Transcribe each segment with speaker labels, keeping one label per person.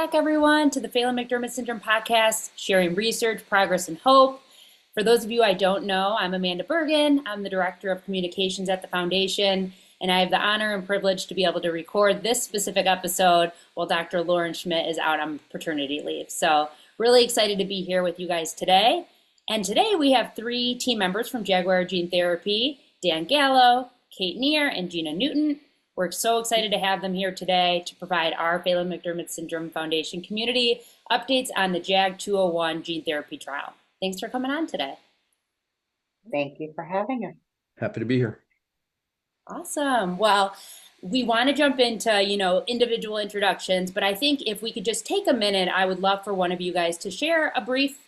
Speaker 1: back, everyone, to the Phelan-McDermid Syndrome podcast, sharing research, progress, and hope. For those of you I don't know, I'm Amanda Bergen. I'm the Director of Communications at the Foundation, and I have the honor and privilege to be able to record this specific episode while Dr. Lauren Schmitt is out on paternity leave. So really excited to be here with you guys today. And today we have three team members from Jaguar Gene Therapy, Dan Gallo, Kate Neer, and Gina Newton. We're so excited to have them here today to provide our Phelan-McDermid Syndrome Foundation community updates on the JAG201 gene therapy trial. Thanks for coming on today.
Speaker 2: Thank you for having us.
Speaker 3: Happy to be here.
Speaker 1: Awesome. Well, we want to jump into, individual introductions, but I think if we could just take a minute, I would love for one of you guys to share a brief,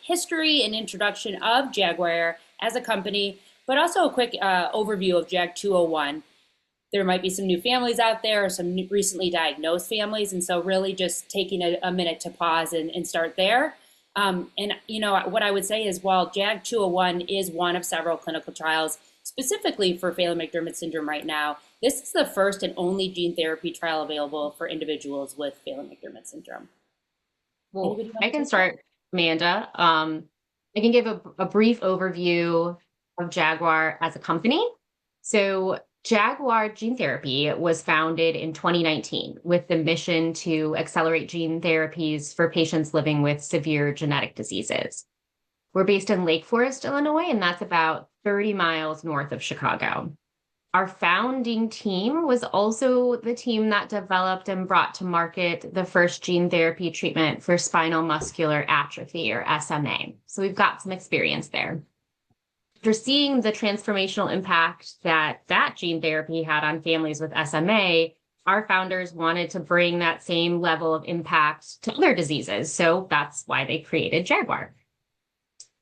Speaker 1: history and introduction of Jaguar as a company, but also a quick overview of JAG201. There might be some new families out there, or some recently diagnosed families, and so really just taking a minute to pause and start there. What I would say is, while JAG201 is one of several clinical trials specifically for Phelan-McDermid syndrome right now, this is the first and only gene therapy trial available for individuals with Phelan-McDermid syndrome.
Speaker 4: Well, I can start, Amanda. I can give a brief overview of Jaguar as a company. So Jaguar Gene Therapy was founded in 2019 with the mission to accelerate gene therapies for patients living with severe genetic diseases. We're based in Lake Forest, Illinois, and that's about 30 miles north of Chicago. Our founding team was also the team that developed and brought to market the first gene therapy treatment for spinal muscular atrophy, or SMA. So we've got some experience there. After seeing the transformational impact that gene therapy had on families with SMA, our founders wanted to bring that same level of impact to other diseases. So that's why they created Jaguar.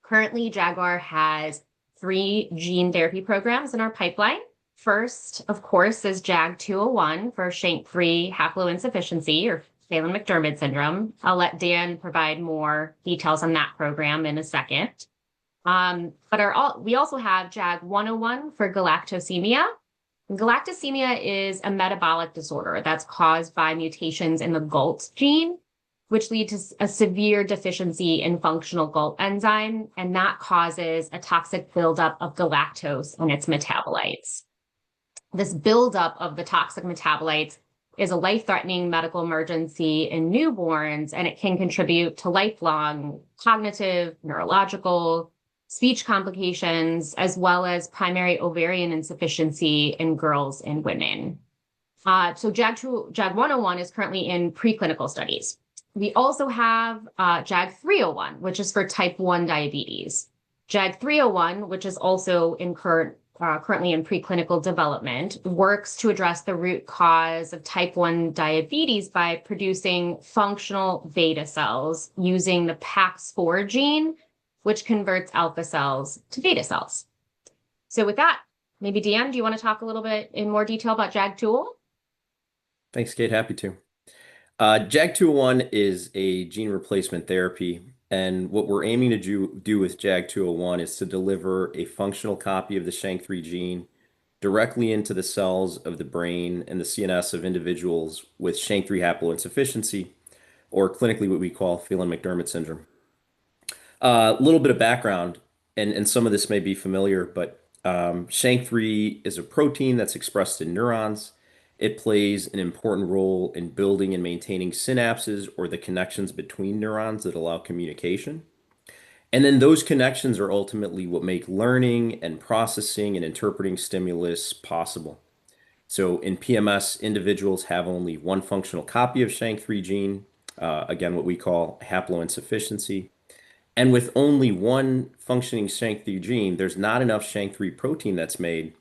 Speaker 4: Currently, Jaguar has 3 gene therapy programs in our pipeline. First, of course, is JAG201 for SHANK3 haploinsufficiency, or Phelan-McDermid syndrome. I'll let Dan provide more details on that program in a second. We also have JAG101 for galactosemia. Galactosemia is a metabolic disorder that's caused by mutations in the GALT gene, which lead to a severe deficiency in functional GALT enzyme, and that causes a toxic buildup of galactose in its metabolites. This buildup of the toxic metabolites is a life-threatening medical emergency in newborns, and it can contribute to lifelong cognitive, neurological, speech complications, as well as primary ovarian insufficiency in girls and women. So JAG101 is currently in preclinical studies. We also have JAG301, which is for type 1 diabetes. JAG301, which is also currently in preclinical development, works to address the root cause of type 1 diabetes by producing functional beta cells using the PAX4 gene, which converts alpha cells to beta cells. So with that, maybe Dan, do you want to talk a little bit in more detail about JAG201?
Speaker 3: Thanks, Kate. Happy to. JAG201 is a gene replacement therapy, and what we're aiming to do with JAG201 is to deliver a functional copy of the SHANK3 gene directly into the cells of the brain and the CNS of individuals with SHANK3 haploinsufficiency, or clinically what we call Phelan-McDermid syndrome. A little bit of background, and some of this may be familiar, but SHANK3 is a protein that's expressed in neurons. It plays an important role in building and maintaining synapses, or the connections between neurons that allow communication. And then those connections are ultimately what make learning and processing and interpreting stimulus possible. So in PMS, individuals have only one functional copy of SHANK3 gene, again, what we call haploinsufficiency. And with only one functioning SHANK3 gene, there's not enough SHANK3 protein that's made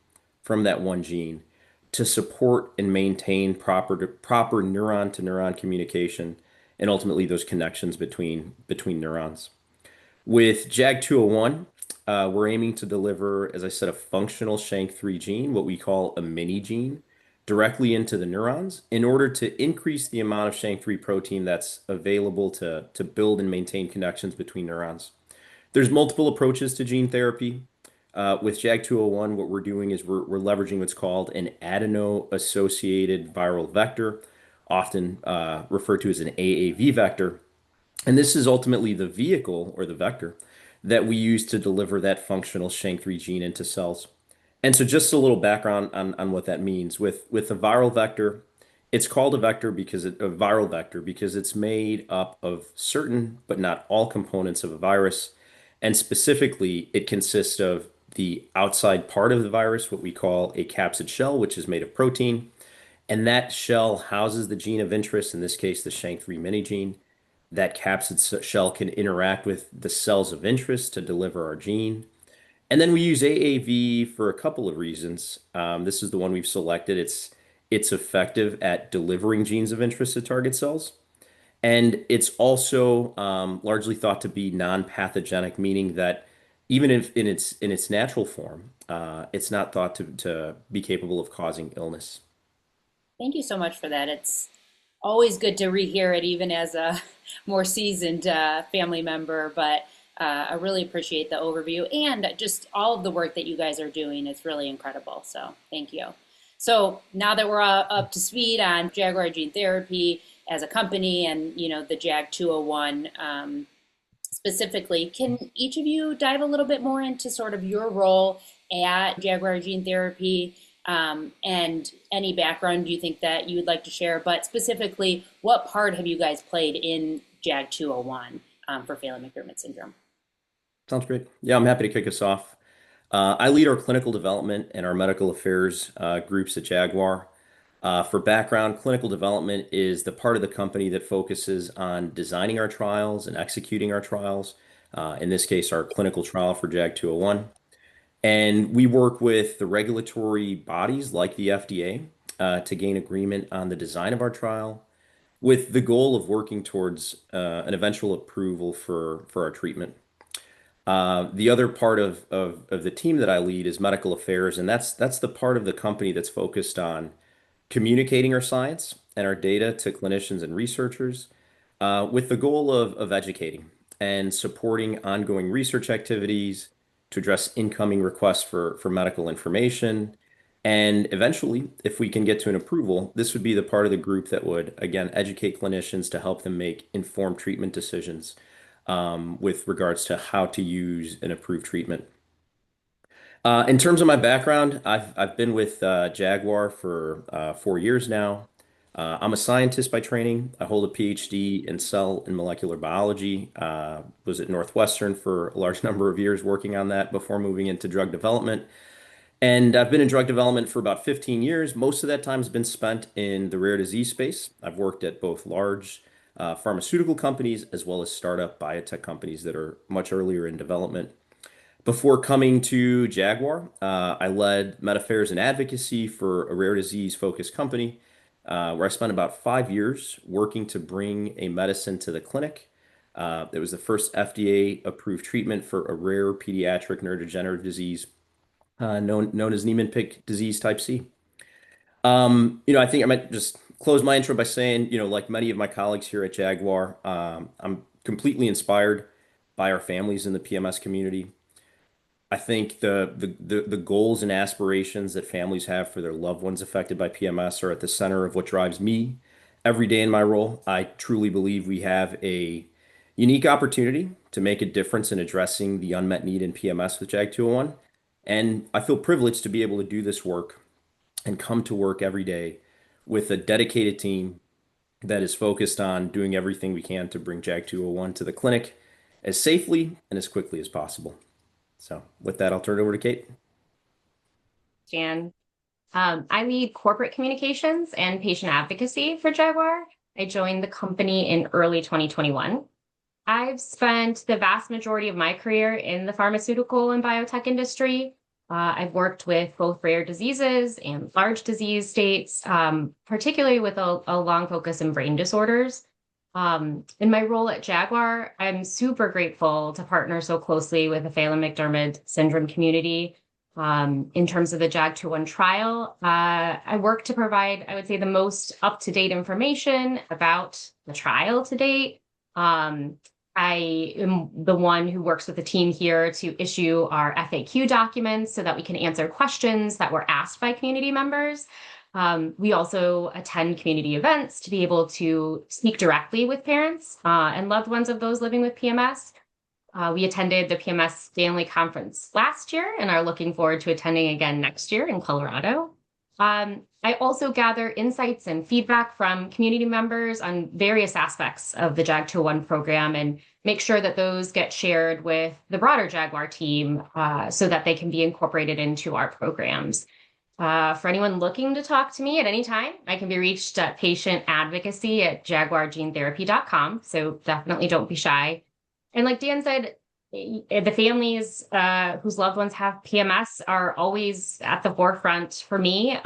Speaker 3: from that one gene to support and maintain proper neuron-to-neuron communication, and ultimately those connections between neurons. With JAG201, we're aiming to deliver, as I said, a functional SHANK3 gene, what we call a mini gene, directly into the neurons in order to increase the amount of SHANK3 protein that's available to build and maintain connections between neurons. There's multiple approaches to gene therapy. With JAG201, what we're doing is we're leveraging what's called an adeno-associated viral vector, often referred to as an AAV vector. And this is ultimately the vehicle or the vector that we use to deliver that functional SHANK3 gene into cells. And so just a little background on what that means. With a viral vector, it's called a viral vector because it's made up of certain but not all components of a virus. And specifically, it consists of the outside part of the virus, what we call a capsid shell, which is made of protein. And that shell houses the gene of interest, in this case, the SHANK3 mini gene. That capsid shell can interact with the cells of interest to deliver our gene. And then we use AAV for a couple of reasons. This is the one we've selected. It's effective at delivering genes of interest to target cells. And it's also largely thought to be non-pathogenic, meaning that even if in its natural form, it's not thought to be capable of causing illness.
Speaker 1: Thank you so much for that. It's always good to rehear it, even as a more seasoned family member. But I really appreciate the overview and just all of the work that you guys are doing. It's really incredible. So thank you. So now that we're up to speed on Jaguar Gene Therapy as a company and the JAG 201 specifically, can each of you dive a little bit more into sort of your role at Jaguar Gene Therapy? And any background you think that you would like to share, but specifically, what part have you guys played in JAG 201 for Phelan-McDermid syndrome?
Speaker 3: Sounds great. Yeah, I'm happy to kick us off. I lead our clinical development and our medical affairs groups at Jaguar. For background, clinical development is the part of the company that focuses on designing our trials and executing our trials. In this case, our clinical trial for JAG 201. And we work with the regulatory bodies like the FDA to gain agreement on the design of our trial with the goal of working towards an eventual approval for our treatment. The other part of the team that I lead is medical affairs, and that's the part of the company that's focused on communicating our science and our data to clinicians and researchers with the goal of educating and supporting ongoing research activities to address incoming requests for medical information. And eventually, if we can get to an approval, this would be the part of the group that would, again, educate clinicians to help them make informed treatment decisions with regards to how to use an approved treatment. In terms of my background, I've been with Jaguar for 4 years now. I'm a scientist by training. I hold a PhD in cell and molecular biology. Was at Northwestern for a large number of years working on that before moving into drug development. And I've been in drug development for about 15 years. Most of that time has been spent in the rare disease space. I've worked at both large pharmaceutical companies as well as startup biotech companies that are much earlier in development. Before coming to Jaguar, I led med affairs and advocacy for a rare disease focused company where I spent about 5 years working to bring a medicine to the clinic. It was the first FDA approved treatment for a rare pediatric neurodegenerative disease known as Niemann-Pick disease type C. I think I might just close my intro by saying, like many of my colleagues here at Jaguar, I'm completely inspired by our families in the PMS community. I think the goals and aspirations that families have for their loved ones affected by PMS are at the center of what drives me every day in my role. I truly believe we have a unique opportunity to make a difference in addressing the unmet need in PMS with JAG 201. And I feel privileged to be able to do this work and come to work every day with a dedicated team that is focused on doing everything we can to bring JAG 201 to the clinic as safely and as quickly as possible. So with that, I'll turn it over to Kate.
Speaker 4: Jan. I lead corporate communications and patient advocacy for Jaguar. I joined the company in early 2021. I've spent the vast majority of my career in the pharmaceutical and biotech industry. I've worked with both rare diseases and large disease states, particularly with a long focus in brain disorders. In my role at Jaguar, I'm super grateful to partner so closely with the Phelan-McDermid syndrome community. In terms of the JAG 201 trial, I work to provide, I would say, the most up-to-date information about the trial to date. I am the one who works with the team here to issue our FAQ documents so that we can answer questions that were asked by community members. We also attend community events to be able to speak directly with parents and loved ones of those living with PMS. We attended the PMS Family Conference last year and are looking forward to attending again next year in Colorado. I also gather insights and feedback from community members on various aspects of the JAG201 program and make sure that those get shared with the broader Jaguar team so that they can be incorporated into our programs. For anyone looking to talk to me at any time, I can be reached at patientadvocacy@jaguargenetherapy.com. So definitely don't be shy. And like Dan said, the families whose loved ones have PMS are always at the forefront for me.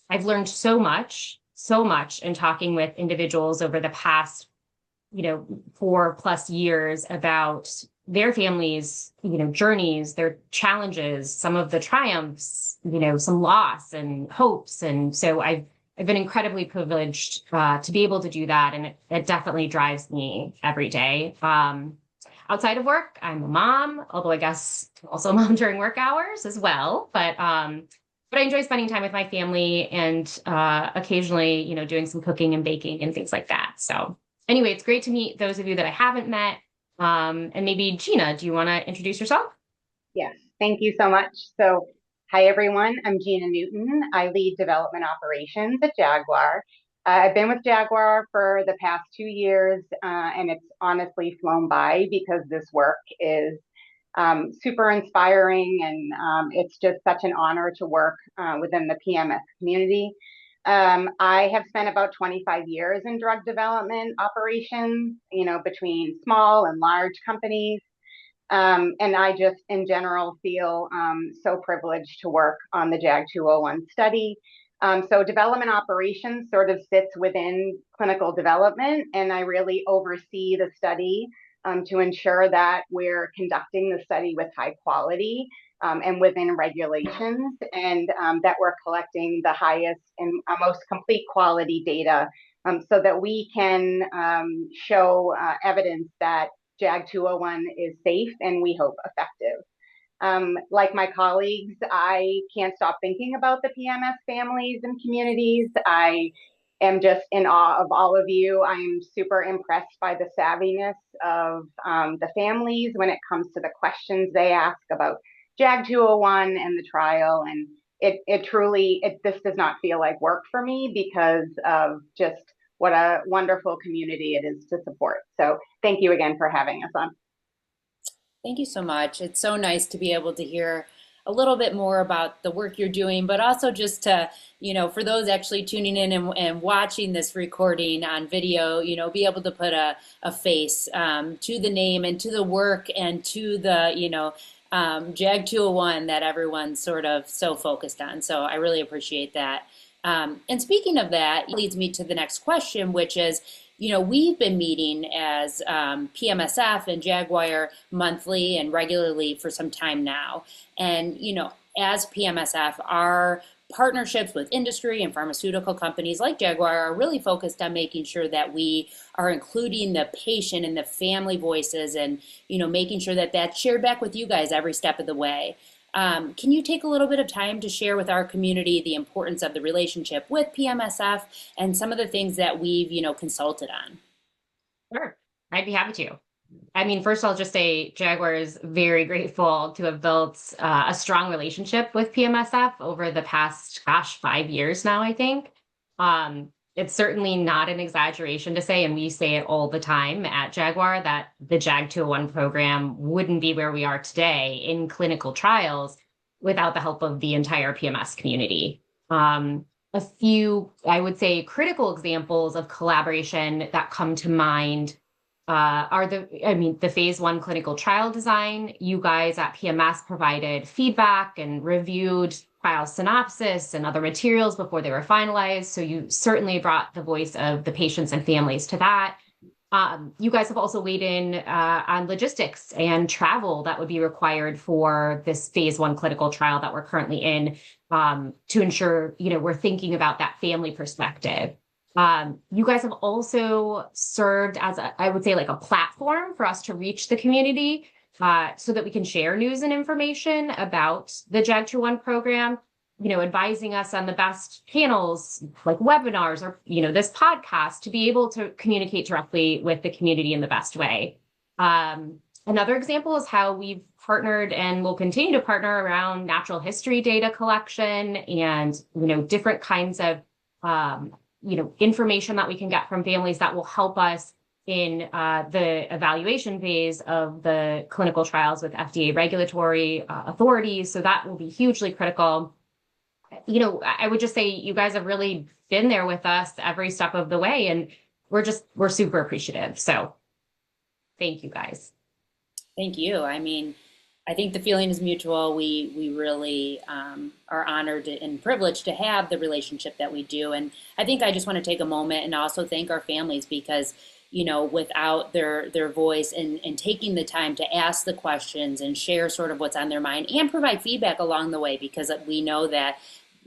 Speaker 4: I've learned so much in talking with individuals over the past, 4+ years about their families, journeys, their challenges, some of the triumphs, some loss and hopes. And so I've been incredibly privileged to be able to do that. And it definitely drives me every day. Outside of work, I'm a mom, although I guess also a mom during work hours as well. But I enjoy spending time with my family and occasionally, doing some cooking and baking and things like that. So anyway, it's great to meet those of you that I haven't met. And maybe Gina, do you want to introduce yourself?
Speaker 2: Yes, thank you so much. So, hi everyone, I'm Gina Newton. I lead development operations at Jaguar. I've been with Jaguar for the past 2 years, and it's honestly flown by because this work is super inspiring, and it's just such an honor to work within the PMS community. I have spent about 25 years in drug development operations, between small and large companies. And I just, in general, feel so privileged to work on the JAG201 study. So development operations sort of sits within clinical development, and I really oversee the study to ensure that we're conducting the study with high quality and within regulations, and that we're collecting the highest and most complete quality data so that we can show evidence that JAG201 is safe and we hope effective. Like my colleagues, I can't stop thinking about the PMS families and communities. I am just in awe of all of you. I'm super impressed by the savviness of the families when it comes to the questions they ask about JAG201 and the trial. And it truly, this does not feel like work for me because of just what a wonderful community it is to support. So thank you again for having us on.
Speaker 1: Thank you so much. It's so nice to be able to hear a little bit more about the work you're doing, but also just to, for those actually tuning in and watching this recording on video, be able to put a face to the name and to the work and to the, JAG201 that everyone's sort of so focused on. So I really appreciate that. And speaking of that, it leads me to the next question, which is, we've been meeting as PMSF and Jaguar monthly and regularly for some time now. And, as PMSF, our partnerships with industry and pharmaceutical companies like Jaguar are really focused on making sure that we are including the patient and the family voices and, making sure that that's shared back with you guys every step of the way. Can you take a little bit of time to share with our community the importance of the relationship with PMSF and some of the things that we've, consulted on?
Speaker 4: Sure, I'd be happy to. I mean, first I'll just say Jaguar is very grateful to have built a strong relationship with PMSF over the past, 5 years now, I think. It's certainly not an exaggeration to say, and we say it all the time at Jaguar, that the JAG201 program wouldn't be where we are today in clinical trials without the help of the entire PMS community. A few, I would say, critical examples of collaboration that come to mind are the phase 1 clinical trial design. You guys at PMS provided feedback and reviewed trial synopsis and other materials before they were finalized. So you certainly brought the voice of the patients and families to that. You guys have also weighed in on logistics and travel that would be required for this phase 1 clinical trial that we're currently in to ensure, we're thinking about that family perspective. You guys have also served as I would say, like a platform for us to reach the community so that we can share news and information about the JAG201 program. advising us on the best channels like webinars or, this podcast to be able to communicate directly with the community in the best way. Another example is how we've partnered and will continue to partner around natural history data collection and, different kinds of, information that we can get from families that will help us in the evaluation phase of the clinical trials with FDA regulatory authorities. So that will be hugely critical. I would just say you guys have really been there with us every step of the way, and we're super appreciative. So thank you guys.
Speaker 1: Thank you. I mean, I think the feeling is mutual. We really are honored and privileged to have the relationship that we do. And I think I just want to take a moment and also thank our families because, without their voice and taking the time to ask the questions and share sort of what's on their mind and provide feedback along the way, because we know that,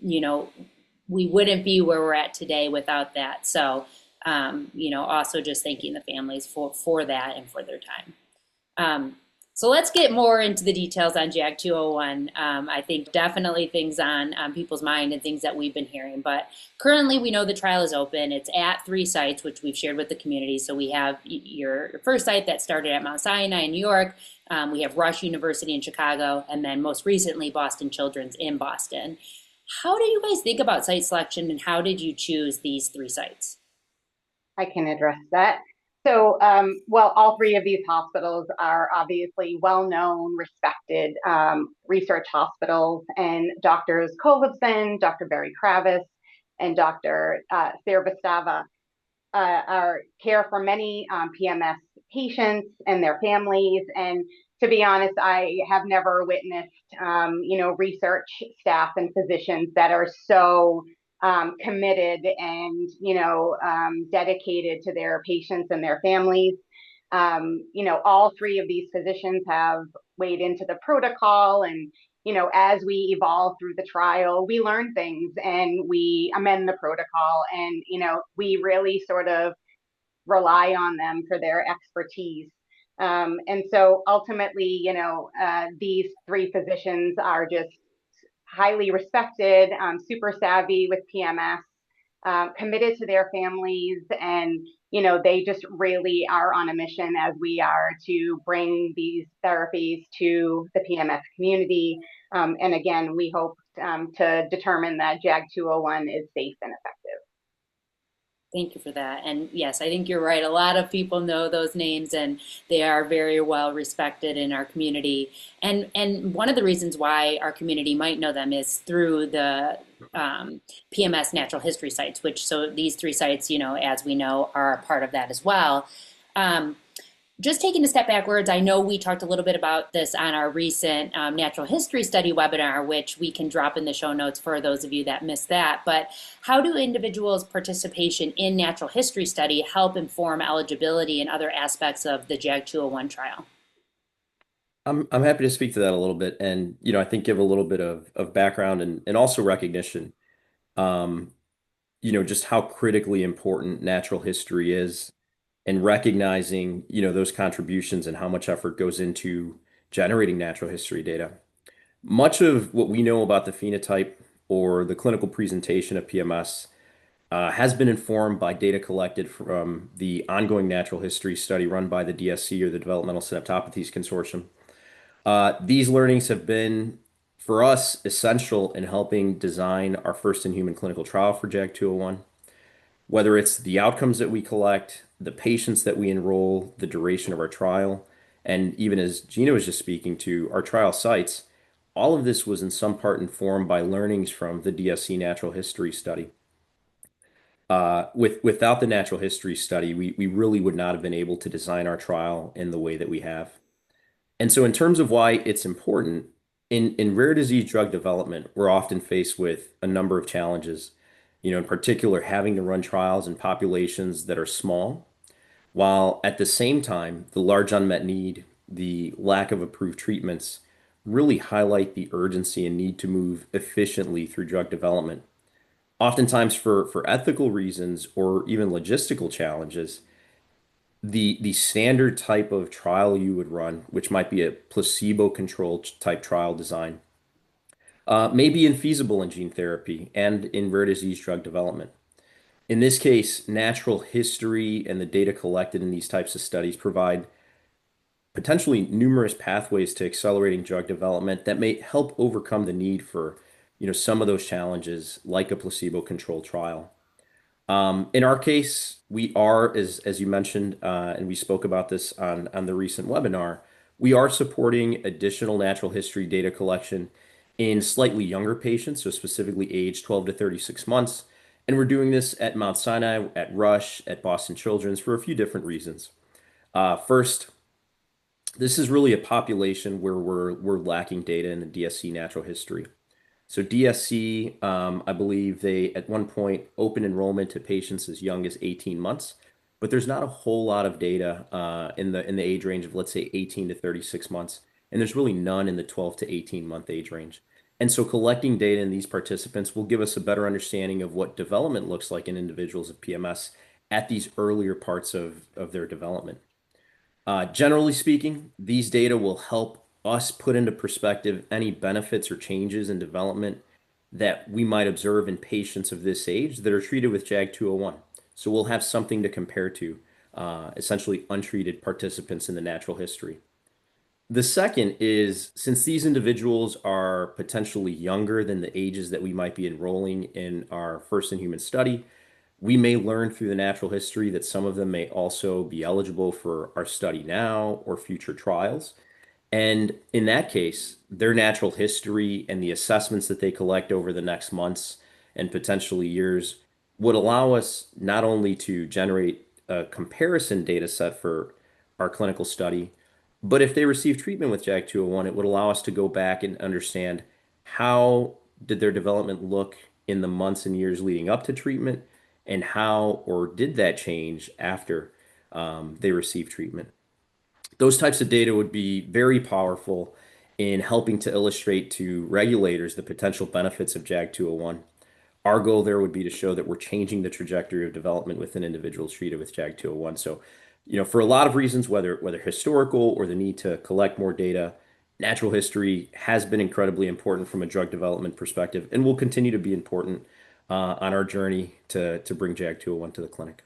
Speaker 1: we wouldn't be where we're at today without that. So, also just thanking the families for that and for their time. So let's get more into the details on JAG 201. I think definitely things on people's mind and things that we've been hearing. But currently, we know the trial is open. It's at 3 sites, which we've shared with the community. So we have your first site that started at Mount Sinai in New York. We have Rush University in Chicago, and then most recently, Boston Children's in Boston. How do you guys think about site selection, and how did you choose these 3 sites?
Speaker 2: I can address that. So, well, all 3 of these hospitals are obviously well-known, respected research hospitals, and Doctors Kovlevson, Dr. Barry Kravis, and Dr. Sirvastava care for many PMS patients and their families. And to be honest, I have never witnessed, research staff and physicians that are so committed and, dedicated to their patients and their families. All 3 of these physicians have weighed into the protocol, and as we evolve through the trial, we learn things and we amend the protocol, and we really sort of rely on them for their expertise. And so ultimately, these 3 physicians are just highly respected, super savvy with PMS, committed to their families, and they just really are on a mission, as we are, to bring these therapies to the PMS community. And again, we hope to determine that JAG 201 is safe and effective.
Speaker 1: Thank you for that. And yes, I think you're right. A lot of people know those names and they are very well respected in our community. And one of the reasons why our community might know them is through the PMS natural history sites, which so these 3 sites, as we know, are a part of that as well. Just taking a step backwards, I know we talked a little bit about this on our recent natural history study webinar, which we can drop in the show notes for those of you that missed that. But how do individuals' participation in natural history study help inform eligibility and other aspects of the JAG 201 trial?
Speaker 3: I'm happy to speak to that a little bit and, I think give a little bit of background and also recognition, just how critically important natural history is and recognizing, those contributions and how much effort goes into generating natural history data. Much of what we know about the phenotype or the clinical presentation of PMS has been informed by data collected from the ongoing natural history study run by the DSC, or the Developmental Synaptopathies Consortium. These learnings have been, for us, essential in helping design our first in human clinical trial for JAG 201. Whether it's the outcomes that we collect, the patients that we enroll, the duration of our trial, and even as Gina was just speaking to, our trial sites, all of this was in some part informed by learnings from the DSC natural history study. Without the natural history study, we really would not have been able to design our trial in the way that we have. And so in terms of why it's important, in rare disease drug development, we're often faced with a number of challenges, in particular, having to run trials in populations that are small, while at the same time, the large unmet need, the lack of approved treatments really highlight the urgency and need to move efficiently through drug development. Oftentimes, for ethical reasons or even logistical challenges, the standard type of trial you would run, which might be a placebo-controlled type trial design, may be infeasible in gene therapy and in rare disease drug development. In this case, natural history and the data collected in these types of studies provide potentially numerous pathways to accelerating drug development that may help overcome the need for, some of those challenges like a placebo-controlled trial. In our case, we are, as you mentioned, and we spoke about this on the recent webinar, we are supporting additional natural history data collection in slightly younger patients, so specifically age 12 to 36 months. And we're doing this at Mount Sinai, at Rush, at Boston Children's for a few different reasons. First, this is really a population where we're lacking data in the DSC natural history. So DSC, I believe they at one point open enrollment to patients as young as 18 months, but there's not a whole lot of data in the age range of, let's say, 18 to 36 months, and there's really none in the 12 to 18 month age range. And so collecting data in these participants will give us a better understanding of what development looks like in individuals with PMS at these earlier parts of their development. Generally speaking, these data will help us put into perspective any benefits or changes in development that we might observe in patients of this age that are treated with JAG201. So we'll have something to compare to, essentially untreated participants in the natural history. The second is since these individuals are potentially younger than the ages that we might be enrolling in our first in human study, we may learn through the natural history that some of them may also be eligible for our study now or future trials. And in that case, their natural history and the assessments that they collect over the next months and potentially years would allow us not only to generate a comparison data set for our clinical study, but if they receive treatment with JAG201, it would allow us to go back and understand how did their development look in the months and years leading up to treatment, and how or did that change after they received treatment. Those types of data would be very powerful in helping to illustrate to regulators the potential benefits of JAG201. Our goal there would be to show that we're changing the trajectory of development within individuals treated with JAG201. So, for a lot of reasons, whether historical or the need to collect more data, natural history has been incredibly important from a drug development perspective and will continue to be important on our journey to bring JAG201 to the clinic.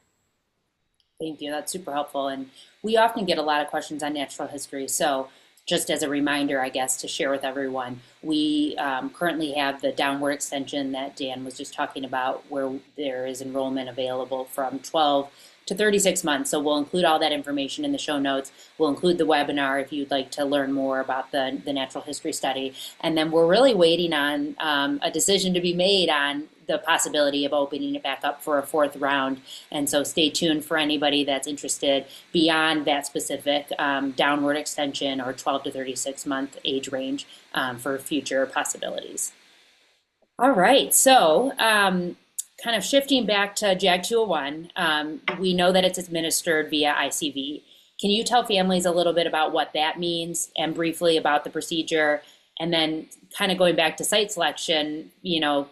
Speaker 1: Thank you. That's super helpful. And we often get a lot of questions on natural history. So, just as a reminder, I guess, to share with everyone, we currently have the downward extension that Dan was just talking about, where there is enrollment available from 12 to 36 months. So, we'll include all that information in the show notes. We'll include the webinar if you'd like to learn more about the natural history study. And then we're really waiting on a decision to be made on the possibility of opening it back up for a fourth round. And so stay tuned for anybody that's interested beyond that specific downward extension or 12 to 36 month age range for future possibilities. All right, so kind of shifting back to JAG201, we know that it's administered via ICV. Can you tell families a little bit about what that means and briefly about the procedure? And then kind of going back to site selection,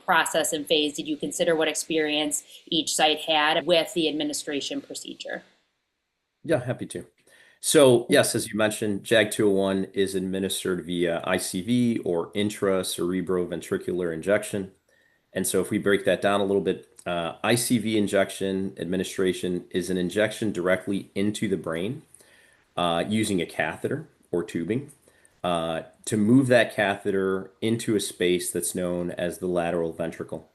Speaker 1: process and phase, did you consider what experience each site had with the administration procedure?
Speaker 3: Yeah, happy to. So yes, as you mentioned, JAG201 is administered via ICV or intracerebroventricular injection. And so if we break that down a little bit, ICV injection administration is an injection directly into the brain using a catheter or tubing. To move that catheter into a space that's known as the lateral ventricle.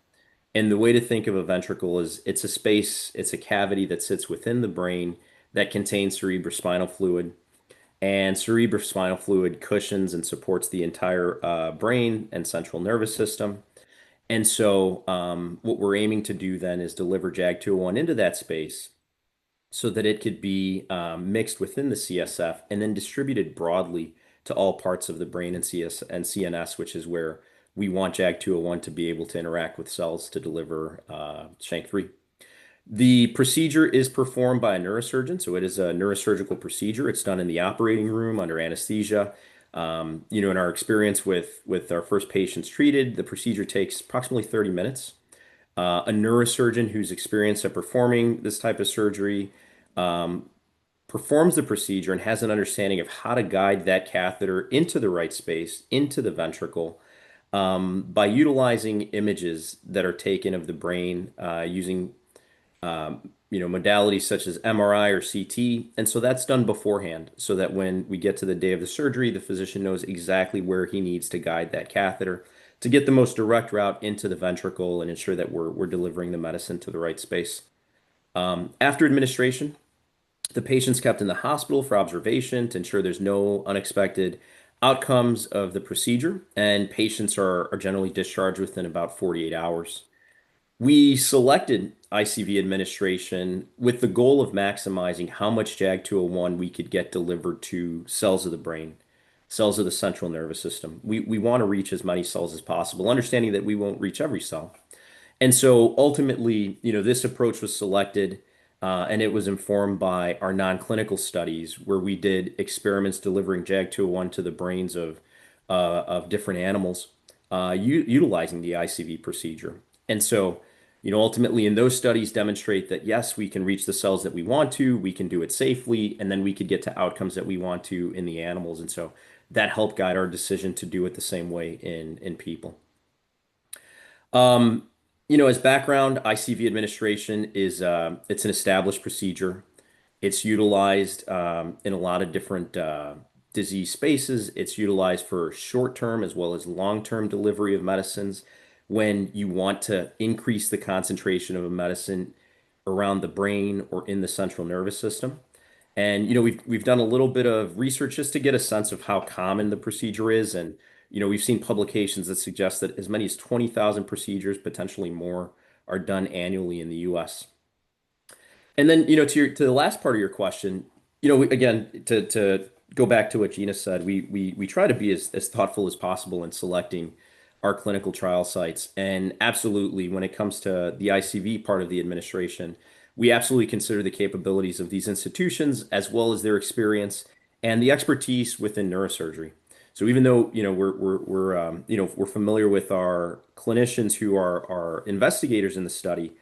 Speaker 3: And the way to think of a ventricle is it's a space, it's a cavity that sits within the brain that contains cerebrospinal fluid. And cerebrospinal fluid cushions and supports the entire brain and central nervous system. And so what we're aiming to do then is deliver JAG201 into that space so that it could be mixed within the CSF and then distributed broadly to all parts of the brain and CNS, which is where we want JAG201 to be able to interact with cells to deliver SHANK3. The procedure is performed by a neurosurgeon, so it is a neurosurgical procedure. It's done in the operating room under anesthesia. In our experience with our first patients treated, the procedure takes approximately 30 minutes. A neurosurgeon who's experienced at performing this type of surgery performs the procedure and has an understanding of how to guide that catheter into the right space, into the ventricle, By utilizing images that are taken of the brain using modalities such as MRI or CT. And so that's done beforehand so that when we get to the day of the surgery, the physician knows exactly where he needs to guide that catheter to get the most direct route into the ventricle and ensure that we're delivering the medicine to the right space. After administration, the patient's kept in the hospital for observation to ensure there's no unexpected outcomes of the procedure, and patients are generally discharged within about 48 hours. We selected ICV administration with the goal of maximizing how much JAG201 we could get delivered to cells of the brain, cells of the central nervous system. We want to reach as many cells as possible, understanding that we won't reach every cell. And so ultimately, this approach was selected, and it was informed by our non-clinical studies where we did experiments delivering JAG201 to the brains of different animals, utilizing the ICV procedure. And so, ultimately in those studies demonstrate that yes, we can reach the cells that we want to, we can do it safely, and then we could get to outcomes that we want to in the animals. And so that helped guide our decision to do it the same way in people. Um, as background, ICV administration is it's an established procedure. It's utilized in a lot of different disease spaces. It's utilized for short-term as well as long-term delivery of medicines when you want to increase the concentration of a medicine around the brain or in the central nervous system. And we've done a little bit of research just to get a sense of how common the procedure is, and we've seen publications that suggest that as many as 20,000 procedures, potentially more, are done annually in the U.S. And then, to the last part of your question, again, to go back to what Gina said, we try to be as thoughtful as possible in selecting our clinical trial sites. And absolutely, when it comes to the ICV part of the administration, we absolutely consider the capabilities of these institutions as well as their experience and the expertise within neurosurgery. So even though we're familiar with our clinicians who are investigators in the study,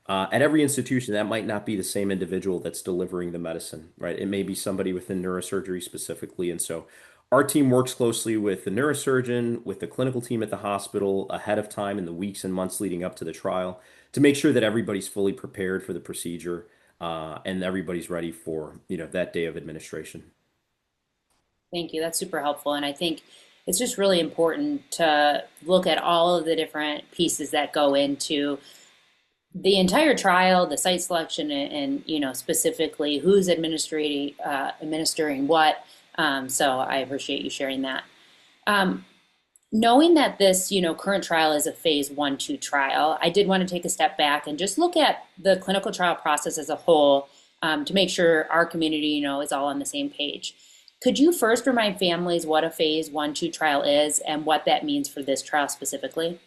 Speaker 3: at every institution, that might not be the same individual that's delivering the medicine, right? It may be somebody within neurosurgery specifically. And so our team works closely with the neurosurgeon, with the clinical team at the hospital ahead of time in the weeks and months leading up to the trial to make sure that everybody's fully prepared for the procedure, and everybody's ready for, that day of administration.
Speaker 1: Thank you. That's super helpful. And I think it's just really important to look at all of the different pieces that go into the entire trial, the site selection, and specifically who's administering what. So I appreciate you sharing that. Knowing that this current trial is a phase 1/2 trial, I did want to take a step back and just look at the clinical trial process as a whole, to make sure our community is all on the same page. Could you first remind families what a phase 1/2 trial is and what that means for this trial specifically?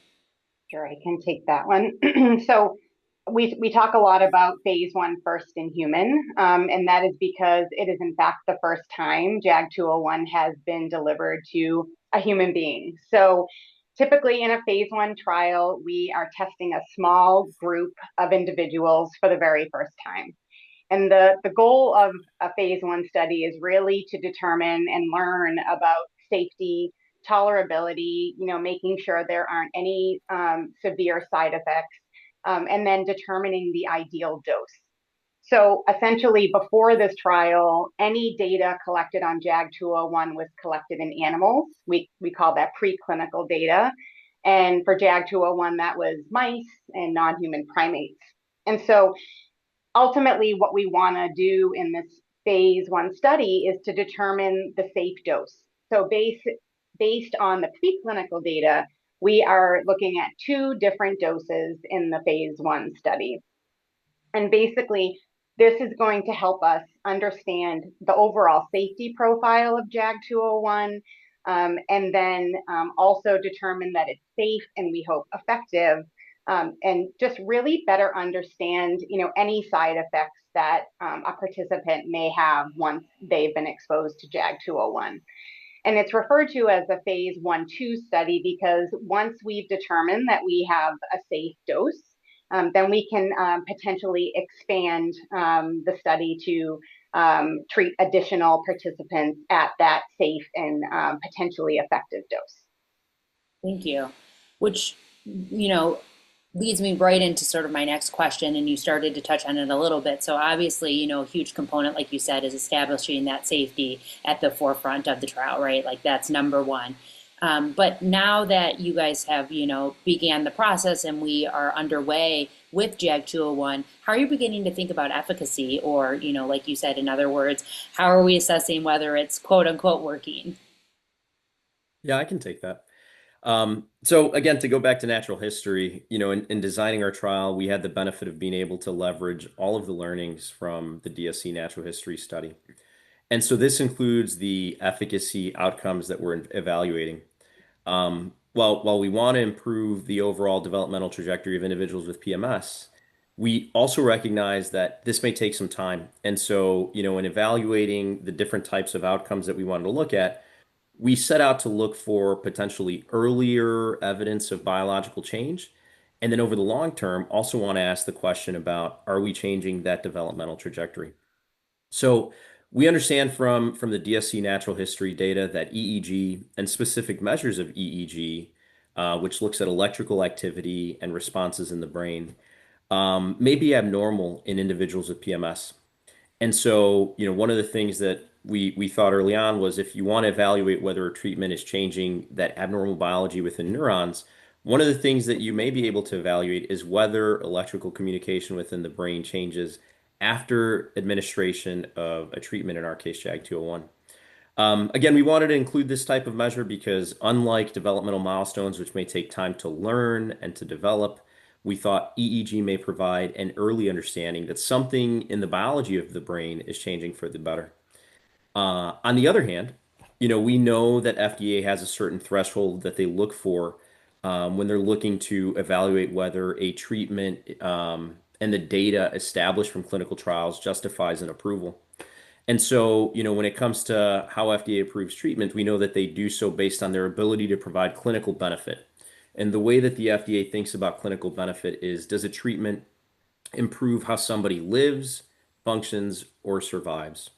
Speaker 2: Sure, I can take that one. So we talk a lot about phase 1 first in human, and that is because it is in fact the first time JAG201 has been delivered to a human being. So typically in a phase 1 trial, we are testing a small group of individuals for the very first time. And the goal of a phase 1 study is really to determine and learn about safety, tolerability, making sure there aren't any severe side effects, and then determining the ideal dose. So essentially, before this trial, any data collected on JAG201 was collected in animals. We call that preclinical data. And for JAG201, that was mice and non-human primates. And so ultimately, what we want to do in this phase 1 study is to determine the safe dose. So based on the preclinical data, we are looking at 2 different doses in the phase 1 study. And basically, this is going to help us understand the overall safety profile of JAG201, and then also determine that it's safe and we hope effective, and just really better understand, any side effects that a participant may have once they've been exposed to JAG201. And it's referred to as a phase 1/2 study because once we've determined that we have a safe dose, then we can potentially expand the study to treat additional participants at that safe and potentially effective dose.
Speaker 1: Thank you. Which, you know, leads me right into sort of my next question, and you started to touch on it a little bit. So obviously, a huge component, like you said, is establishing that safety at the forefront of the trial, right? Like that's number one. But now that you guys have, began the process and we are underway with JAG 201, how are you beginning to think about efficacy? Or, like you said, in other words, how are we assessing whether it's quote unquote working?
Speaker 3: Yeah, I can take that. So again, to go back to natural history, in designing our trial, we had the benefit of being able to leverage all of the learnings from the DSC natural history study. And so this includes the efficacy outcomes that we're evaluating. While we want to improve the overall developmental trajectory of individuals with PMS, we also recognize that this may take some time. And so, in evaluating the different types of outcomes that we wanted to look at, we set out to look for potentially earlier evidence of biological change. And then over the long term, also want to ask the question about, are we changing that developmental trajectory? So we understand from the DSC natural history data that EEG and specific measures of EEG, which looks at electrical activity and responses in the brain, may be abnormal in individuals with PMS. And so, one of the things that we thought early on was if you want to evaluate whether a treatment is changing that abnormal biology within neurons, one of the things that you may be able to evaluate is whether electrical communication within the brain changes after administration of a treatment, in our case, JAG 201. Again, we wanted to include this type of measure because unlike developmental milestones, which may take time to learn and to develop, we thought EEG may provide an early understanding that something in the biology of the brain is changing for the better. On the other hand, we know that FDA has a certain threshold that they look for when they're looking to evaluate whether a treatment and the data established from clinical trials justifies an approval. And so, when it comes to how FDA approves treatment, we know that they do so based on their ability to provide clinical benefit. And the way that the FDA thinks about clinical benefit is, does a treatment improve how somebody lives, functions, or survives?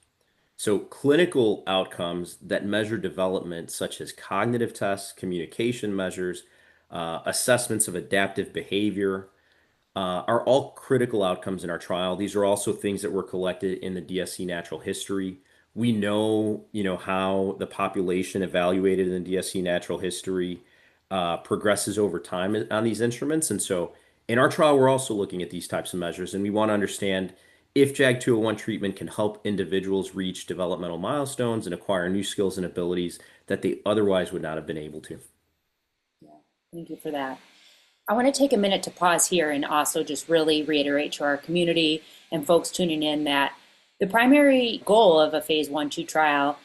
Speaker 3: So, clinical outcomes that measure development, such as cognitive tests, communication measures, assessments of adaptive behavior, are all critical outcomes in our trial. These are also things that were collected in the DSC natural history. We know, how the population evaluated in the DSC natural history progresses over time on these instruments. And so in our trial, we're also looking at these types of measures, and we want to understand if JAG 201 treatment can help individuals reach developmental milestones and acquire new skills and abilities that they otherwise would not have been able to.
Speaker 1: Yeah, thank you for that. I want to take a minute to pause here and also just really reiterate to our community and folks tuning in that the primary goal of a phase 1/2 trial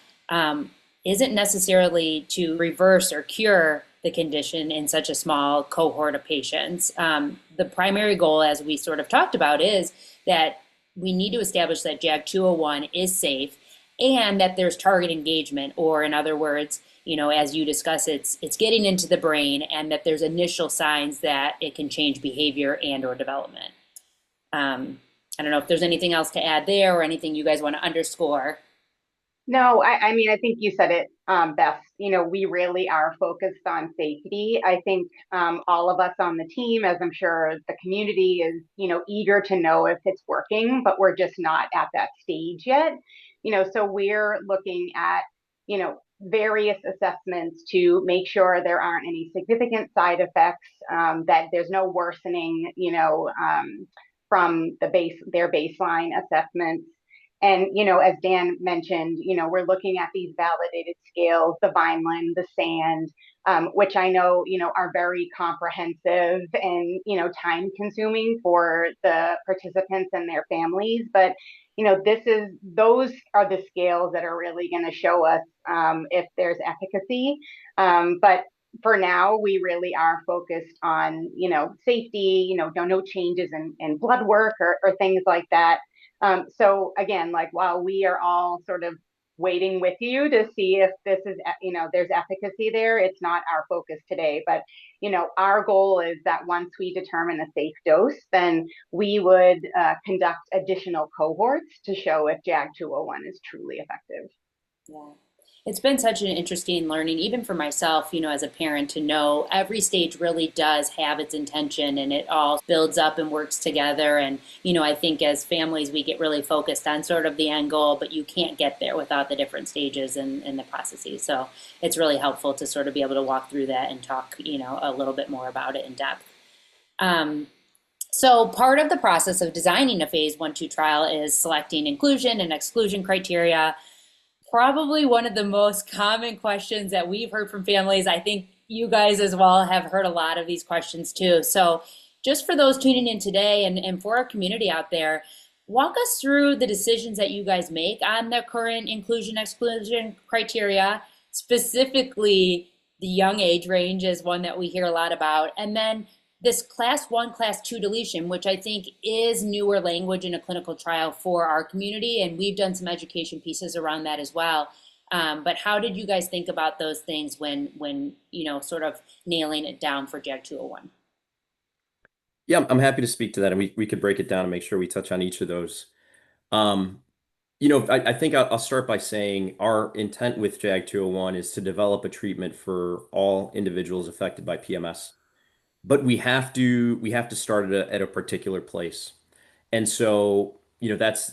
Speaker 1: isn't necessarily to reverse or cure the condition in such a small cohort of patients. The primary goal, as we sort of talked about, is that we need to establish that JAG 201 is safe and that there's target engagement, or in other words, as you discuss, it's getting into the brain, and that there's initial signs that it can change behavior and or development. I don't know if there's anything else to add there or anything you guys want to underscore.
Speaker 2: No, I mean, I think you said it best. We really are focused on safety. I think all of us on the team, as I'm sure the community is, eager to know if it's working, but we're just not at that stage yet. So we're looking at, various assessments to make sure there aren't any significant side effects, that there's no worsening, from their baseline assessments. And, as Dan mentioned, we're looking at these validated scales, the Vineland, the SAND, which I know, are very comprehensive and, time consuming for the participants and their families. But, those are the scales that are really going to show us if there's efficacy. But for now, we really are focused on, safety, no changes in blood work or things like that. So again, like while we are all sort of waiting with you to see if this is, there's efficacy there, it's not our focus today. But, our goal is that once we determine a safe dose, then we would conduct additional cohorts to show if JAG 201 is truly effective.
Speaker 1: Yeah. It's been such an interesting learning, even for myself, as a parent, to know every stage really does have its intention and it all builds up and works together. And, I think as families, we get really focused on sort of the end goal, but you can't get there without the different stages and the processes. So it's really helpful to sort of be able to walk through that and talk, a little bit more about it in depth. Um, so part of the process of designing a phase 1/2 trial is selecting inclusion and exclusion criteria. Probably one of the most common questions that we've heard from families. I think you guys as well have heard a lot of these questions too. So, just for those tuning in today and for our community out there, walk us through the decisions that you guys make on the current inclusion exclusion criteria. Specifically, the young age range is one that we hear a lot about. And then this class 1, class 2 deletion, which I think is newer language in a clinical trial for our community. And we've done some education pieces around that as well. But how did you guys think about those things when sort of nailing it down for JAG 201?
Speaker 3: Yeah, I'm happy to speak to that, and we could break it down and make sure we touch on each of those. Um, I think I'll start by saying our intent with JAG 201 is to develop a treatment for all individuals affected by PMS. But we have to start at a particular place. And so, that's,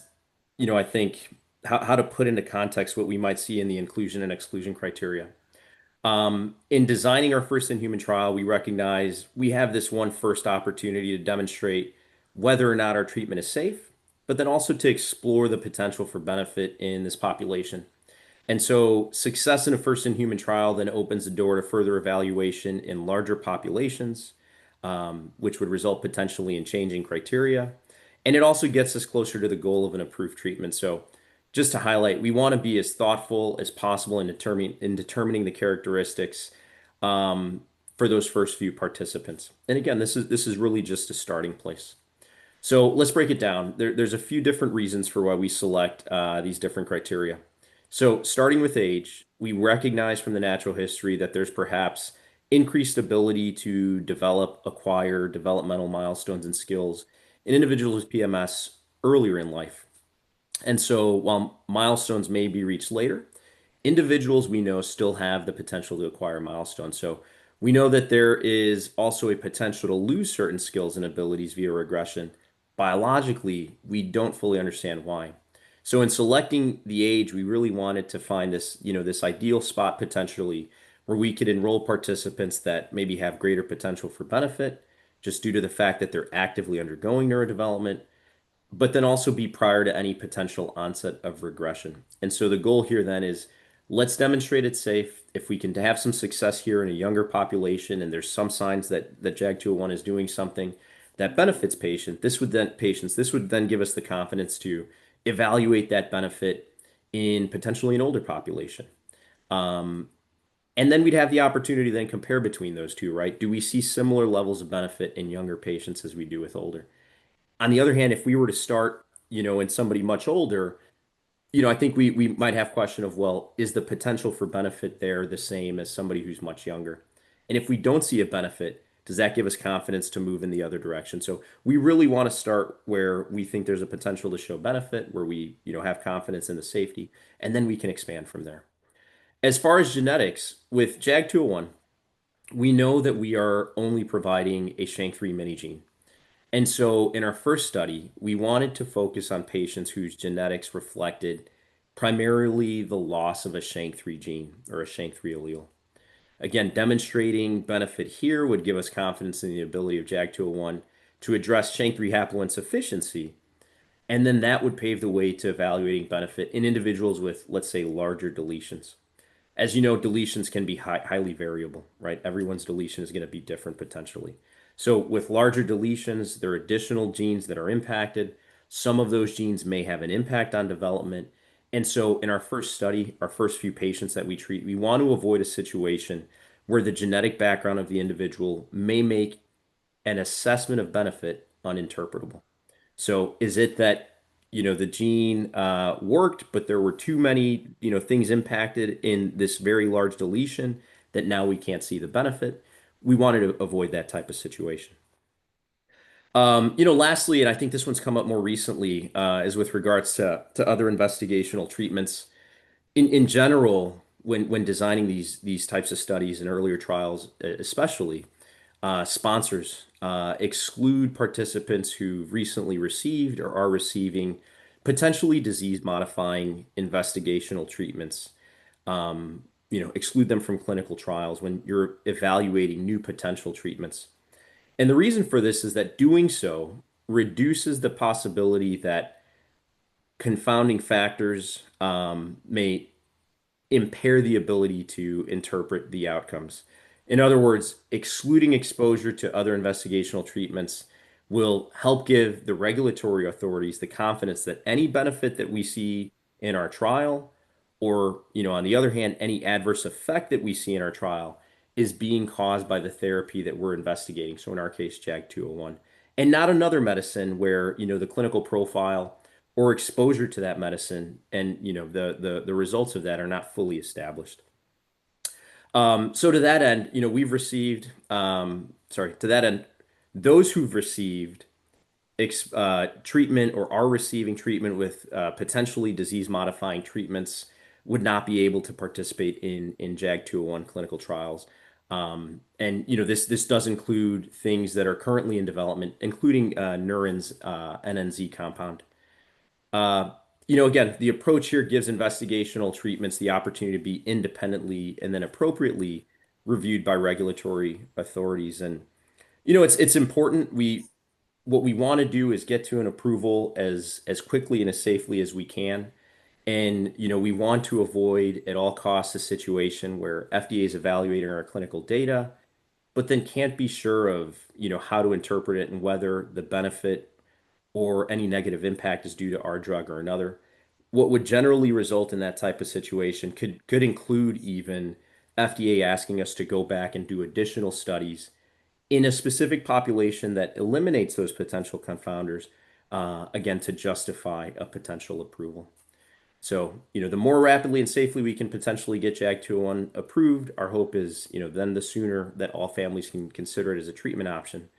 Speaker 3: I think how to put into context what we might see in the inclusion and exclusion criteria. In designing our first in human trial, we recognize we have this one first opportunity to demonstrate whether or not our treatment is safe, but then also to explore the potential for benefit in this population. And so success in a first in human trial then opens the door to further evaluation in larger populations, which would result potentially in changing criteria. And it also gets us closer to the goal of an approved treatment. So just to highlight, we want to be as thoughtful as possible in determining the characteristics for those first few participants. And again, this is really just a starting place. So let's break it down. There's a few different reasons for why we select these different criteria. So starting with age, we recognize from the natural history that there's perhaps increased ability to acquire developmental milestones and skills in individuals with PMS earlier in life. And so while milestones may be reached later, individuals we know still have the potential to acquire milestones. So we know that there is also a potential to lose certain skills and abilities via regression. Biologically, we don't fully understand why. So in selecting the age, we really wanted to find this ideal spot potentially where we could enroll participants that maybe have greater potential for benefit just due to the fact that they're actively undergoing neurodevelopment, but then also be prior to any potential onset of regression. And so the goal here then is let's demonstrate it's safe. If we can have some success here in a younger population and there's some signs that JAG 201 is doing something that benefits patients, this would then give us the confidence to evaluate that benefit in potentially an older population. Um, and then we'd have the opportunity to then compare between those two, right? Do we see similar levels of benefit in younger patients as we do with older? On the other hand, if we were to start, in somebody much older, I think we might have question of, well, is the potential for benefit there the same as somebody who's much younger? And if we don't see a benefit, does that give us confidence to move in the other direction? So we really want to start where we think there's a potential to show benefit, where we, have confidence in the safety, and then we can expand from there. As far as genetics, with JAG 201, we know that we are only providing a SHANK3 mini gene. And so in our first study, we wanted to focus on patients whose genetics reflected primarily the loss of a SHANK3 gene or a SHANK3 allele. Again, demonstrating benefit here would give us confidence in the ability of JAG 201 to address SHANK3 haploinsufficiency, and then that would pave the way to evaluating benefit in individuals with, let's say, larger deletions. As you know, deletions can be highly variable, right? Everyone's deletion is going to be different potentially. So with larger deletions, there are additional genes that are impacted. Some of those genes may have an impact on development. And so in our first study, our first few patients that we treat, we want to avoid a situation where the genetic background of the individual may make an assessment of benefit uninterpretable. So is it that, the gene worked, but there were too many, things impacted in this very large deletion that now we can't see the benefit? We wanted to avoid that type of situation. Lastly, and I think this one's come up more recently, is with regards to other investigational treatments. In general, when designing these types of studies and earlier trials, especially, sponsors exclude participants who've recently received or are receiving potentially disease-modifying investigational treatments. Exclude them from clinical trials when you're evaluating new potential treatments. And the reason for this is that doing so reduces the possibility that confounding factors may impair the ability to interpret the outcomes. In other words, excluding exposure to other investigational treatments will help give the regulatory authorities the confidence that any benefit that we see in our trial, or, on the other hand, any adverse effect that we see in our trial is being caused by the therapy that we're investigating. So in our case, JAG201, and not another medicine where, the clinical profile or exposure to that medicine and the results of that are not fully established. So to that end, we've received to that end, those who've received treatment or are receiving treatment with potentially disease-modifying treatments would not be able to participate in JAG201 clinical trials. And this does include things that are currently in development, including Neuren's NNZ compound. Uh, Again, the approach here gives investigational treatments the opportunity to be independently and then appropriately reviewed by regulatory authorities. And it's important. What we want to do is get to an approval as quickly and as safely as we can. And we want to avoid at all costs a situation where FDA is evaluating our clinical data, but then can't be sure of how to interpret it and whether the benefit or any negative impact is due to our drug or another. What would generally result in that type of situation could include even FDA asking us to go back and do additional studies in a specific population that eliminates those potential confounders, again, to justify a potential approval. So, the more rapidly and safely we can potentially get JAG201 approved, our hope is, then the sooner that all families can consider it as a treatment option,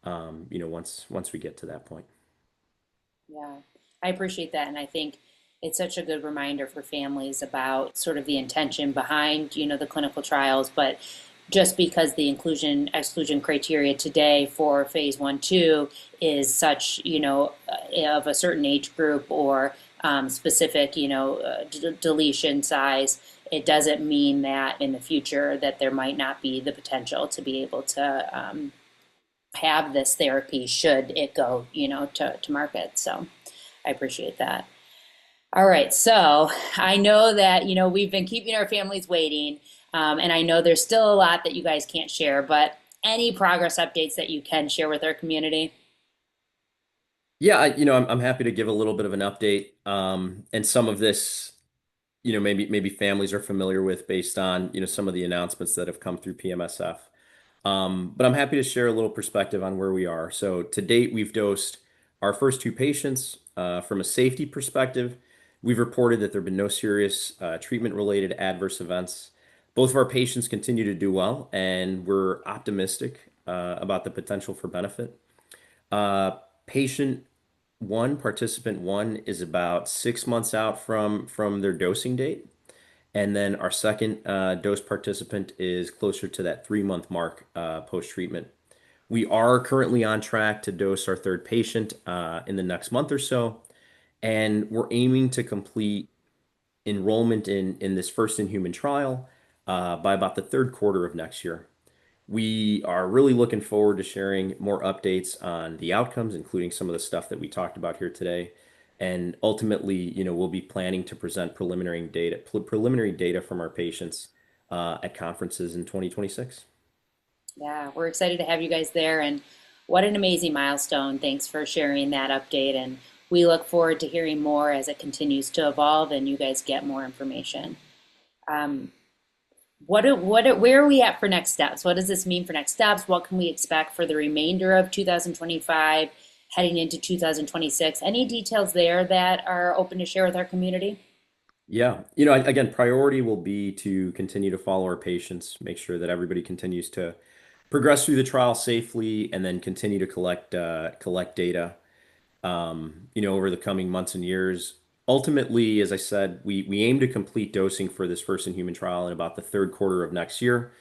Speaker 3: once we get to that point.
Speaker 1: Yeah, I appreciate that. And I think it's such a good reminder for families about sort of the intention behind, the clinical trials. But just because the inclusion exclusion criteria today for phase 1, 2 is such, of a certain age group or specific, deletion size, it doesn't mean that in the future that there might not be the potential to be able to have this therapy should it go, to market. So I appreciate that. All right. So I know that, we've been keeping our families waiting. And I know there's still a lot that you guys can't share, but any progress updates that you can share with our community?
Speaker 3: Yeah, I'm happy to give a little bit of an update. And some of this, maybe families are familiar with based on, some of the announcements that have come through PMSF. But I'm happy to share a little perspective on where we are. So to date, we've dosed our first two patients. From a safety perspective, we've reported that there have been no serious treatment-related adverse events. Both of our patients continue to do well, and we're optimistic about the potential for benefit. Patient one, participant one, is about 6 months out from their dosing date. And then our second dose participant is closer to that 3-month mark post-treatment. We are currently on track to dose our third patient in the next month or so. And we're aiming to complete enrollment in this first in human trial by about the third quarter of next year. We are really looking forward to sharing more updates on the outcomes, including some of the stuff that we talked about here today. And ultimately, we'll be planning to present preliminary data from our patients at conferences in 2026.
Speaker 1: Yeah, we're excited to have you guys there. And what an amazing milestone. Thanks for sharing that update. And we look forward to hearing more as it continues to evolve and you guys get more information. Um, where are we at for next steps? What does this mean for next steps? What can we expect for the remainder of 2025, heading into 2026? Any details there that are open to share with our community?
Speaker 3: Yeah, again, priority will be to continue to follow our patients, make sure that everybody continues to progress through the trial safely, and then continue to collect data over the coming months and years. ultimately, as I said, we aim to complete dosing for this first in human trial in about the third quarter of next year.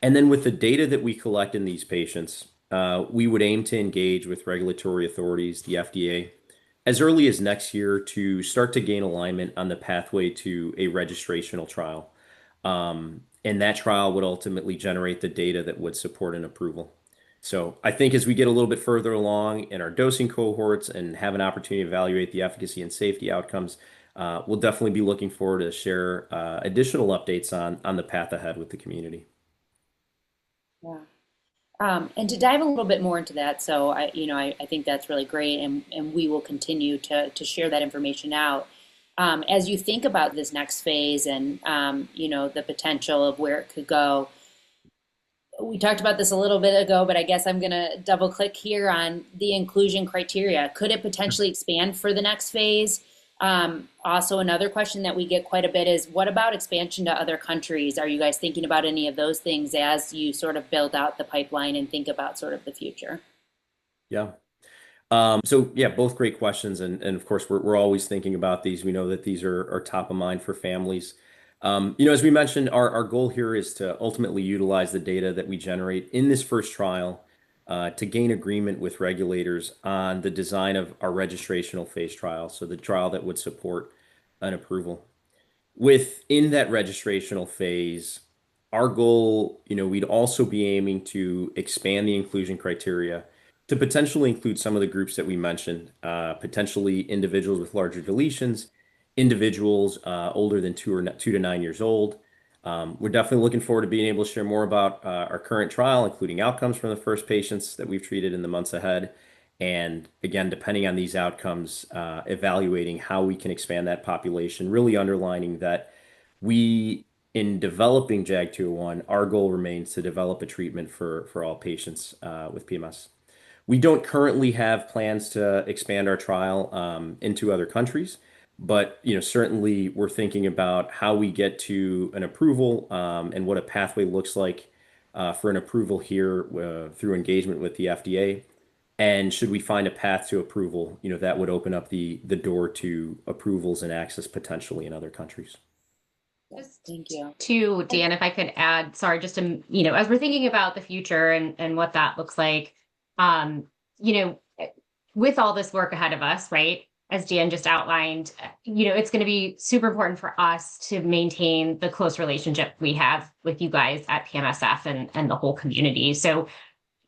Speaker 3: And then with the data that we collect in these patients, we would aim to engage with regulatory authorities, the FDA, as early as next year to start to gain alignment on the pathway to a registrational trial. And that trial would ultimately generate the data that would support an approval. So I think as we get a little bit further along in our dosing cohorts and have an opportunity to evaluate the efficacy and safety outcomes, we'll definitely be looking forward to share additional updates on the path ahead with the community.
Speaker 1: Yeah. And to dive a little bit more into that, so I think that's really great, and we will continue to share that information out. As you think about this next phase and the potential of where it could go, we talked about this a little bit ago, but I guess I'm going to double click here on the inclusion criteria. Could it potentially expand for the next phase? Also, another question that we get quite a bit is, what about expansion to other countries? Are you guys thinking about any of those things as you sort of build out the pipeline and think about sort of the future?
Speaker 3: Yeah. So yeah, both great questions, and of course we're always thinking about these. We know that these are top of mind for families. As we mentioned, our goal here is to ultimately utilize the data that we generate in this first trial to gain agreement with regulators on the design of our registrational phase trial, so the trial that would support an approval. Within that registrational phase, our goal, we'd also be aiming to expand the inclusion criteria to potentially include some of the groups that we mentioned, potentially individuals with larger deletions, individuals older than 2 to 9 years old. We're definitely looking forward to being able to share more about our current trial, including outcomes from the first patients that we've treated in the months ahead. And again, depending on these outcomes, evaluating how we can expand that population, really underlining that in developing JAG201, our goal remains to develop a treatment for all patients with PMS. We don't currently have plans to expand our trial into other countries, but certainly we're thinking about how we get to an approval and what a pathway looks like for an approval here through engagement with the FDA. And should we find a path to approval, that would open up the door to approvals and access potentially in other countries.
Speaker 4: Just
Speaker 1: Thank you.
Speaker 4: to Dan, if I could add, sorry, just to, as we're thinking about the future and what that looks like, um, you know, with all this work ahead of us, right? As Dan just outlined, it's going to be super important for us to maintain the close relationship we have with you guys at PMSF and the whole community. So,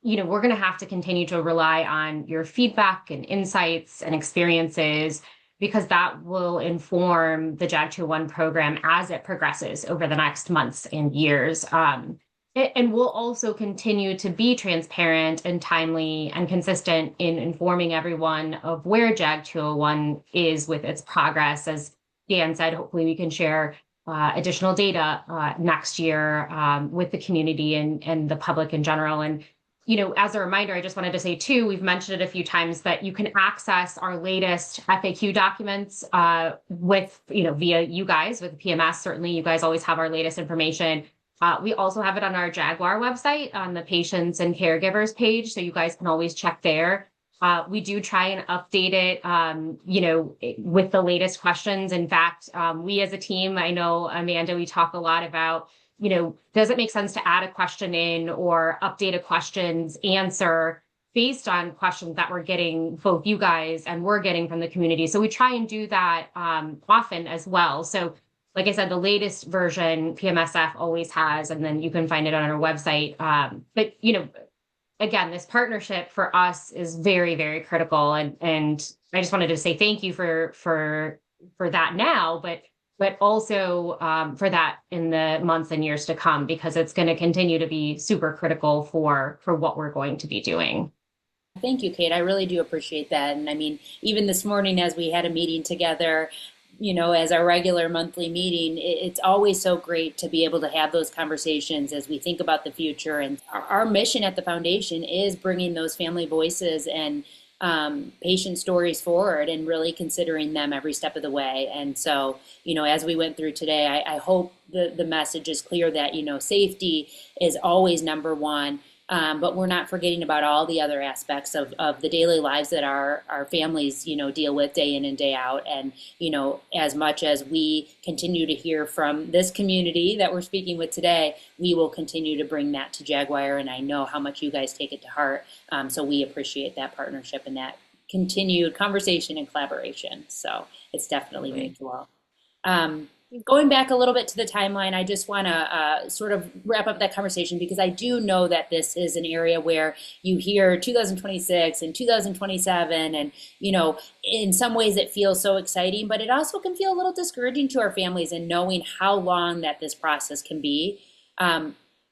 Speaker 4: we're going to have to continue to rely on your feedback and insights and experiences, because that will inform the JAG201 program as it progresses over the next months and years. And we'll also continue to be transparent and timely and consistent in informing everyone of where JAG201 is with its progress. As Dan said, hopefully we can share additional data next year with the community and the public in general. And as a reminder, I just wanted to say too, we've mentioned it a few times, that you can access our latest FAQ documents with, via you guys with PMS. Certainly, you guys always have our latest information. We also have it on our Jaguar website on the patients and caregivers page, so you guys can always check there. We do try and update it, with the latest questions. In fact, we as a team, I know, Amanda, we talk a lot about, does it make sense to add a question in or update a question's answer based on questions that we're getting, both you guys and we're getting from the community. So we try and do that often as well. So like I said, the latest version PMSF always has, and then you can find it on our website. But, again, this partnership for us is very, very critical. And I just wanted to say thank you for that now, but also for that in the months and years to come, because it's going to continue to be super critical for what we're going to be doing.
Speaker 1: Thank you, Kate. I really do appreciate that. And I mean, even this morning as we had a meeting together, as our regular monthly meeting, it's always so great to be able to have those conversations as we think about the future. And our mission at the foundation is bringing those family voices and patient stories forward and really considering them every step of the way. And so, as we went through today, I hope the message is clear that, safety is always number one. but we're not forgetting about all the other aspects of the daily lives that our families, deal with day in and day out. And, as much as we continue to hear from this community that we're speaking with today, we will continue to bring that to Jaguar. And I know how much you guys take it to heart. So we appreciate that partnership and that continued conversation and collaboration. So it's definitely mutual. Going back a little bit to the timeline, I just want to sort of wrap up that conversation because I do know that this is an area where you hear 2026 and 2027, and in some ways it feels so exciting, but it also can feel a little discouraging to our families in knowing how long that this process can be.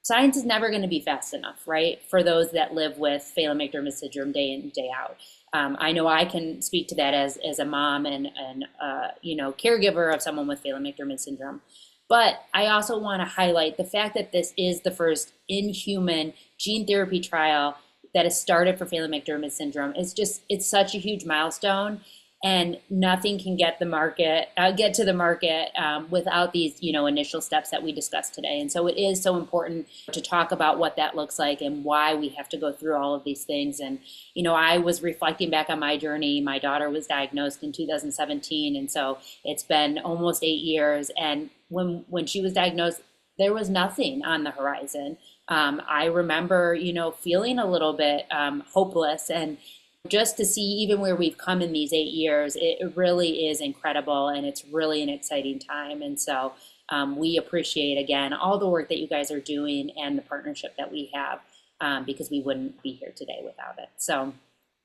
Speaker 1: Science is never going to be fast enough, right? For those that live with Phelan-McDermid syndrome day in, day out. I know I can speak to that as a mom and caregiver of someone with Phelan-McDermid syndrome. But I also want to highlight the fact that this is the first in-human gene therapy trial that has started for Phelan-McDermid syndrome. It's such a huge milestone. And nothing can get to the market without these, initial steps that we discussed today. And so it is so important to talk about what that looks like and why we have to go through all of these things. And, I was reflecting back on my journey. My daughter was diagnosed in 2017. And so it's been almost 8 years. And when she was diagnosed, there was nothing on the horizon. I remember, feeling a little bit hopeless, and just to see even where we've come in these 8 years, it really is incredible, and it's really an exciting time. And so we appreciate, again, all the work that you guys are doing and the partnership that we have, because we wouldn't be here today without it. So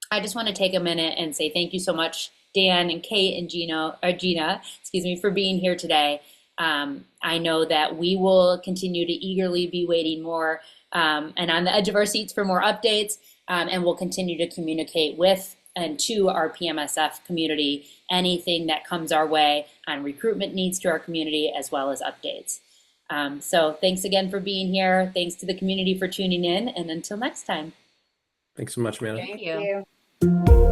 Speaker 1: I just want to take a minute and say thank you so much, Dan and Kate and Gina, for being here today. I know that we will continue to eagerly be waiting more and on the edge of our seats for more updates. And we'll continue to communicate with and to our PMSF community anything that comes our way on recruitment needs to our community, as well as updates. So thanks again for being here. Thanks to the community for tuning in. And until next time.
Speaker 3: Thanks so much, Amanda.
Speaker 2: Thank
Speaker 4: you.
Speaker 2: you.